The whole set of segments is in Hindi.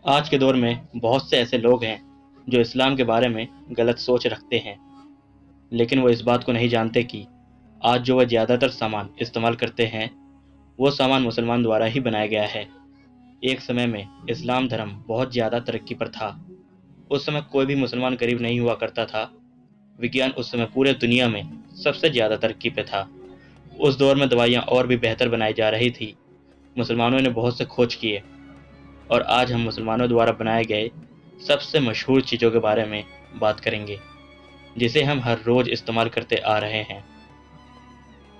आज के दौर में बहुत से ऐसे लोग हैं जो इस्लाम के बारे में गलत सोच रखते हैं, लेकिन वो इस बात को नहीं जानते कि आज जो वह ज़्यादातर सामान इस्तेमाल करते हैं वो सामान मुसलमान द्वारा ही बनाया गया है। एक समय में इस्लाम धर्म बहुत ज़्यादा तरक्की पर था। उस समय कोई भी मुसलमान गरीब नहीं हुआ करता था। विज्ञान उस समय पूरे दुनिया में सबसे ज़्यादा तरक्की पे था। उस दौर में दवाइयाँ और भी बेहतर बनाई जा रही थी। मुसलमानों ने बहुत से खोज किए और आज हम मुसलमानों द्वारा बनाए गए सबसे मशहूर चीज़ों के बारे में बात करेंगे, जिसे हम हर रोज़ इस्तेमाल करते आ रहे हैं।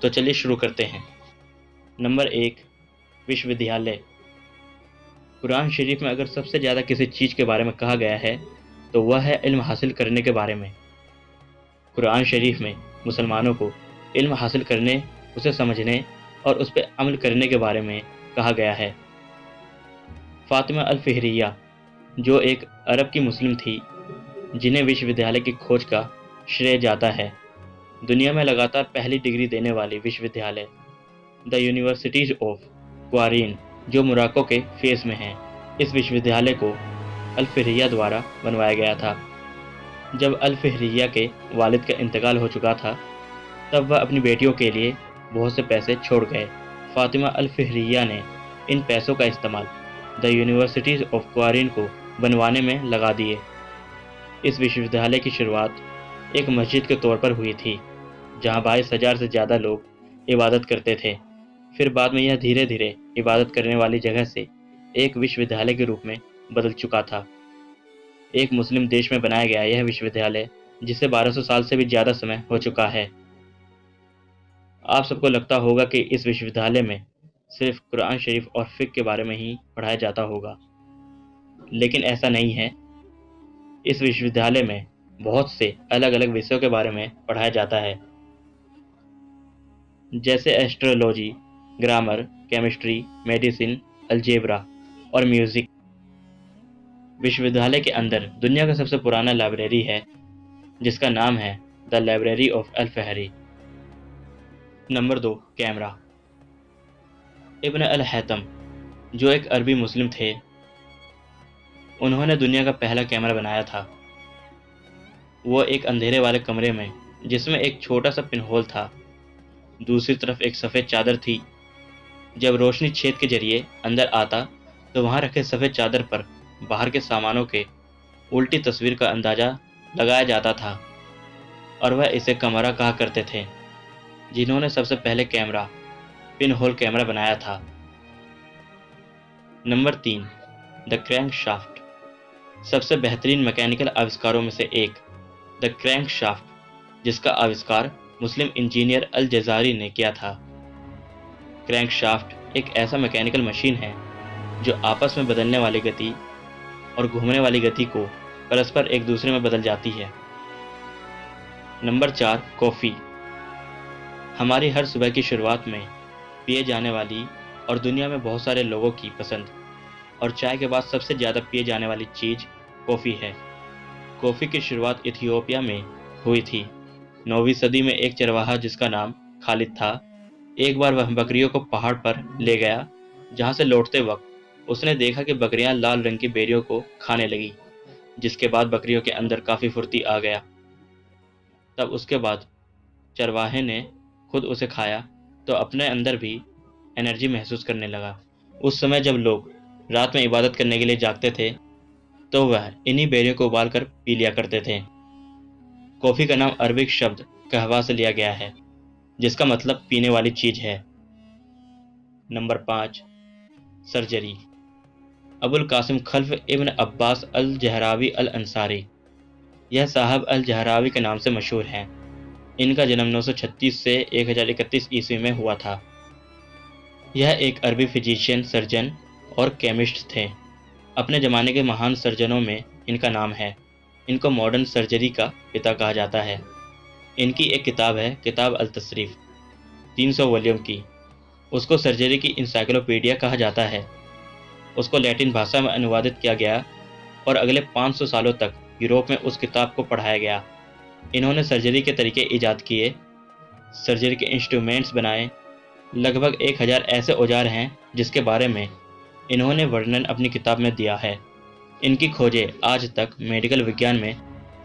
तो चलिए शुरू करते हैं। नंबर 1, विश्वविद्यालय। कुरान शरीफ में अगर सबसे ज़्यादा किसी चीज़ के बारे में कहा गया है तो वह है इल्म हासिल करने के बारे में। कुरान शरीफ में मुसलमानों को इल्म हासिल करने, उसे समझने और उस पर अमल करने के बारे में कहा गया है। फातिमा अल-फिहरिया, जो एक अरब की मुस्लिम थी, जिन्हें विश्वविद्यालय की खोज का श्रेय जाता है। दुनिया में लगातार पहली डिग्री देने वाली विश्वविद्यालय द यूनिवर्सिटीज ऑफ क्वारीन, जो मोरक्को के फेस में है। इस विश्वविद्यालय को अल-फिहरिया द्वारा बनवाया गया था। जब अल-फिहरिया के वालिद का इंतकाल हो चुका था तब वह अपनी बेटियों के लिए बहुत से पैसे छोड़ गए। फातिमा अल-फिहरिया ने इन पैसों का इस्तेमाल द यूनिवर्सिटीज ऑफ क्वारीन को बनवाने में लगा दिए। इस विश्वविद्यालय की शुरुआत एक मस्जिद के तौर पर हुई थी, जहां 22,000 से ज़्यादा लोग इबादत करते थे। फिर बाद में यह धीरे धीरे इबादत करने वाली जगह से एक विश्वविद्यालय के रूप में बदल चुका था। एक मुस्लिम देश में बनाया गया यह विश्वविद्यालय, जिसे 1200 साल से भी ज़्यादा समय हो चुका है। आप सबको लगता होगा कि इस विश्वविद्यालय में सिर्फ कुरान शरीफ और फ़िक़्ह के बारे में ही पढ़ाया जाता होगा, लेकिन ऐसा नहीं है। इस विश्वविद्यालय में बहुत से अलग अलग विषयों के बारे में पढ़ाया जाता है, जैसे astrology, grammar, chemistry, medicine, algebra और म्यूज़िक। विश्वविद्यालय के अंदर दुनिया का सबसे पुराना लाइब्रेरी है, जिसका नाम है the library of al-Fihri. Number 2, camera. Ibn al-Haytham, जो एक अरबी मुस्लिम थे, उन्होंने दुनिया का पहला कैमरा बनाया था। वो एक अंधेरे वाले कमरे में, जिसमें एक छोटा सा पिनहोल था, दूसरी तरफ एक सफ़ेद चादर थी। जब रोशनी छेद के जरिए अंदर आता तो वहाँ रखे सफ़ेद चादर पर बाहर के सामानों के उल्टी तस्वीर का अंदाज़ा लगाया जाता था, और वह इसे कमरा कहा करते थे। जिन्होंने सबसे पहले कैमरा पिन होल कैमरा बनाया था। Number 3, the crank shaft. सबसे बेहतरीन मैकेनिकल आविष्कारों में से एक द क्रैंक शाफ्ट, जिसका आविष्कार मुस्लिम इंजीनियर अल जज़ारी ने किया था। क्रैंक शाफ्ट एक ऐसा मैकेनिकल मशीन है जो आपस में बदलने वाली गति और घूमने वाली गति को परस्पर एक दूसरे में बदल जाती है। Number 4, coffee. हमारी हर सुबह की शुरुआत में पिए जाने वाली और दुनिया में बहुत सारे लोगों की पसंद और चाय के बाद सबसे ज़्यादा पिए जाने वाली चीज़ कॉफ़ी है। कॉफ़ी की शुरुआत इथियोपिया में हुई थी। 9वीं सदी में एक चरवाहा जिसका नाम खालिद था, एक बार वह बकरियों को पहाड़ पर ले गया, जहाँ से लौटते वक्त उसने देखा कि बकरियाँ लाल रंग की बेरियों को खाने लगी, जिसके बाद बकरियों के अंदर काफ़ी फुर्ती आ गया। तब उसके बाद चरवाहे ने खुद उसे खाया तो अपने अंदर भी एनर्जी महसूस करने लगा। उस समय जब लोग रात में इबादत करने के लिए जागते थे तो वह इन्हीं बेरियों को उबाल कर पी लिया करते थे। कॉफ़ी का नाम अरबिक शब्द कहवा से लिया गया है, जिसका मतलब पीने वाली चीज़ है। Number 5, surgery. Abul Qasim Khalaf ibn Abbas al Zahrawi al Ansari, यह साहब अल जहरावी के नाम से मशहूर हैं। इनका जन्म 936 से 1031 ईस्वी में हुआ था। यह एक अरबी फिजिशियन, सर्जन और केमिस्ट थे। अपने ज़माने के महान सर्जनों में इनका नाम है। इनको मॉडर्न सर्जरी का पिता कहा जाता है। इनकी एक किताब है, किताब अल तसरीफ, 300 वॉल्यूम की। उसको सर्जरी की इंसाइक्लोपीडिया कहा जाता है। उसको लैटिन भाषा में अनुवादित किया गया और अगले 500 सालों तक यूरोप में उस किताब को पढ़ाया गया। इन्होंने सर्जरी के तरीके ईजाद किए, सर्जरी के इंस्ट्रूमेंट्स बनाए। लगभग 1000 ऐसे औजार हैं जिसके बारे में इन्होंने वर्णन अपनी किताब में दिया है। इनकी खोजें आज तक मेडिकल विज्ञान में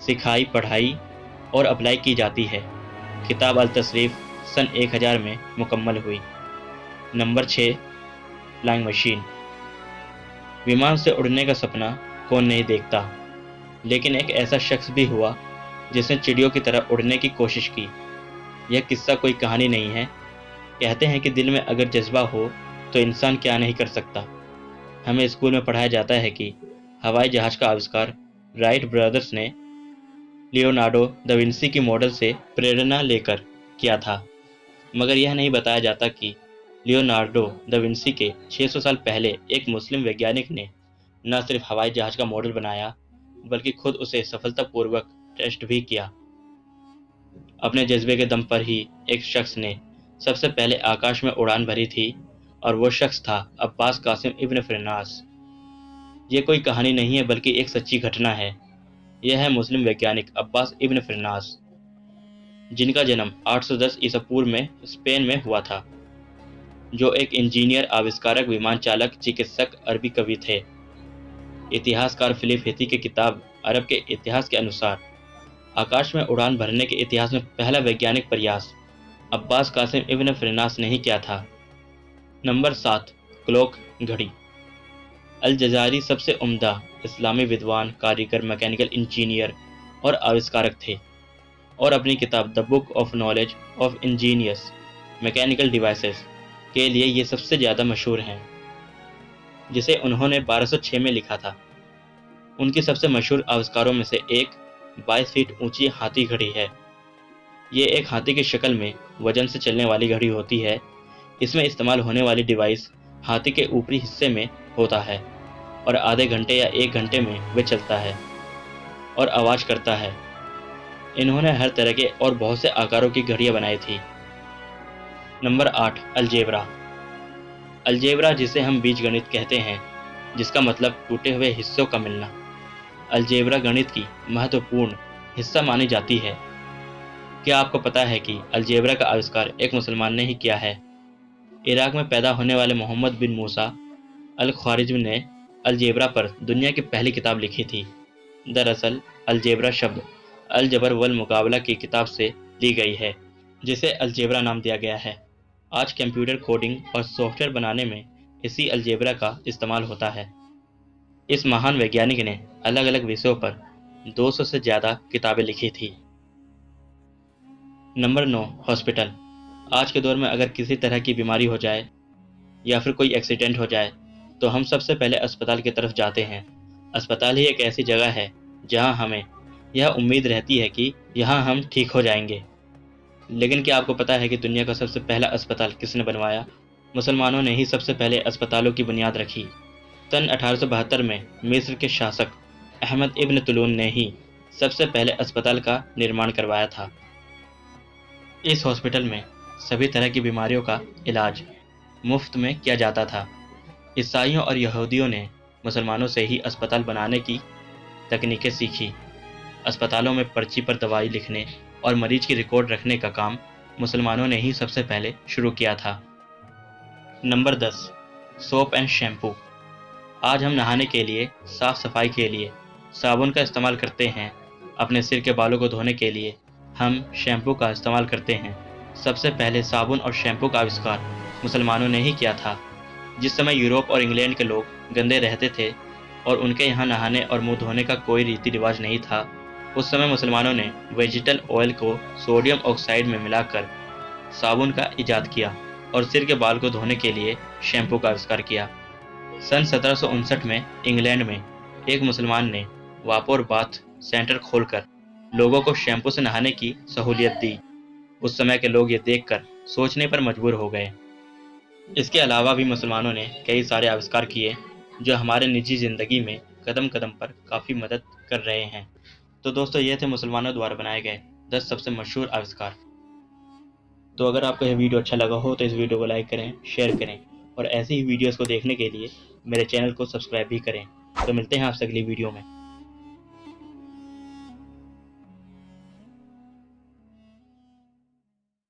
सिखाई, पढ़ाई और अप्लाई की जाती है। किताब अल तशरीफ सन 1000 में मुकम्मल हुई। Number 6, flying machine. विमान से उड़ने का सपना कौन नहीं देखता, लेकिन एक ऐसा शख्स भी हुआ जिसने चिड़ियों की तरह उड़ने की कोशिश की। यह किस्सा कोई कहानी नहीं है। कहते हैं कि दिल में अगर जज्बा हो तो इंसान क्या नहीं कर सकता। हमें स्कूल में पढ़ाया जाता है कि हवाई जहाज का आविष्कार राइट ब्रदर्स ने लियोनार्डो दा विंसी की मॉडल से प्रेरणा लेकर किया था, मगर यह नहीं बताया जाता कि लियोनार्डो दा विंसी के 600 साल पहले एक मुस्लिम वैज्ञानिक ने न सिर्फ हवाई जहाज का मॉडल बनाया, बल्कि खुद उसे सफलतापूर्वक टेस्ट भी किया। अपने जज्बे के दम पर ही एक शख्स ने सबसे पहले आकाश में उड़ान भरी थी, और वो शख्स था अब्बास कासिम इब्न फिरनास। ये कोई कहानी नहीं है, बल्कि एक सच्ची घटना है। यह है मुस्लिम वैज्ञानिक अब्बास इब्न फिरनास, जिनका जन्म 810 ईसा पूर्व में स्पेन में हुआ था, जो एक इंजीनियर, आविष्कारक, विमान चालक, चिकित्सक, अरबी कवि थे। इतिहासकार फिलिप हिथी की किताब अरब के इतिहास के अनुसार आकाश में उड़ान भरने के इतिहास में पहला वैज्ञानिक प्रयास अब्बास कासिम इब्न फिरनास ने ही किया था। नंबर 7, क्लॉक घड़ी। अल जज़ारी सबसे उम्दा इस्लामी विद्वान, कारीगर, मैकेनिकल इंजीनियर और आविष्कारक थे, और अपनी किताब the book of knowledge of engineers mechanical devices के लिए ये सबसे ज़्यादा मशहूर हैं, जिसे उन्होंने 1206 में लिखा था। उनकी सबसे मशहूर आविष्कारों में से एक 22 फीट ऊंची हाथी घड़ी है। ये एक हाथी की शक्ल में वजन से चलने वाली घड़ी होती है। इसमें इस्तेमाल होने वाली डिवाइस हाथी के ऊपरी हिस्से में होता है, और आधे घंटे या 1 घंटे में वह चलता है और आवाज़ करता है। इन्होंने हर तरह के और बहुत से आकारों की घड़ियाँ बनाई थी। Number 8, algebra. अलजेब्रा, जिसे हम बीजगणित कहते हैं, जिसका मतलब टूटे हुए हिस्सों का मिलना, अलजेब्रा गणित की महत्वपूर्ण हिस्सा मानी जाती है। क्या आपको पता है कि अलजेब्रा का आविष्कार एक मुसलमान ने ही किया है? इराक में पैदा होने वाले मोहम्मद बिन मूसा अल ख्वारिज़्मी ने अलजेब्रा पर दुनिया की पहली किताब लिखी थी। दरअसल अलजेब्रा शब्द अल जबर वल मुकाबला की किताब से ली गई है, जिसे अलजेब्रा नाम दिया गया है। आज कंप्यूटर कोडिंग और सॉफ्टवेयर बनाने में इसी अलजेब्रा का इस्तेमाल होता है। इस महान वैज्ञानिक ने अलग अलग विषयों पर 200 से ज़्यादा किताबें लिखी थी। Number 9, hospital. आज के दौर में अगर किसी तरह की बीमारी हो जाए या फिर कोई एक्सीडेंट हो जाए तो हम सबसे पहले अस्पताल की तरफ जाते हैं। अस्पताल ही एक ऐसी जगह है जहां हमें यह उम्मीद रहती है कि यहाँ हम ठीक हो जाएंगे। लेकिन क्या आपको पता है कि दुनिया का सबसे पहला अस्पताल किसने बनवाया? मुसलमानों ने ही सबसे पहले अस्पतालों की बुनियाद रखी। सन 1872 में मिस्र के शासक अहमद इब्न तुलून ने ही सबसे पहले अस्पताल का निर्माण करवाया था। इस हॉस्पिटल में सभी तरह की बीमारियों का इलाज मुफ्त में किया जाता था। ईसाइयों और यहूदियों ने मुसलमानों से ही अस्पताल बनाने की तकनीकें सीखी। अस्पतालों में पर्ची पर दवाई लिखने और मरीज की रिकॉर्ड रखने का काम मुसलमानों ने ही सबसे पहले शुरू किया था। Number 10, soap and shampoo. आज हम नहाने के लिए, साफ सफाई के लिए साबुन का इस्तेमाल करते हैं। अपने सिर के बालों को धोने के लिए हम शैम्पू का इस्तेमाल करते हैं। सबसे पहले साबुन और शैम्पू का आविष्कार मुसलमानों ने ही किया था। जिस समय यूरोप और इंग्लैंड के लोग गंदे रहते थे और उनके यहाँ नहाने और मुंह धोने का कोई रीति रिवाज नहीं था, उस समय मुसलमानों ने वेजिटल ऑयल को सोडियम ऑक्साइड में मिलाकर साबुन का इजाद किया और सिर के बाल को धोने के लिए शैम्पू का आविष्कार किया। सन 1759 में इंग्लैंड में एक मुसलमान ने वापोर बाथ सेंटर खोलकर लोगों को शैम्पू से नहाने की सहूलियत दी। उस समय के लोग ये देखकर सोचने पर मजबूर हो गए। इसके अलावा भी मुसलमानों ने कई सारे आविष्कार किए जो हमारे निजी ज़िंदगी में कदम कदम पर काफ़ी मदद कर रहे हैं। तो दोस्तों, ये थे मुसलमानों द्वारा बनाए गए 10 सबसे मशहूर आविष्कार। तो अगर आपको यह वीडियो अच्छा लगा हो तो इस वीडियो को लाइक करें, शेयर करें, और ऐसी ही वीडियोस को देखने के लिए मेरे चैनल को सब्सक्राइब भी करें। तो मिलते हैं आपसे अगली वीडियो में।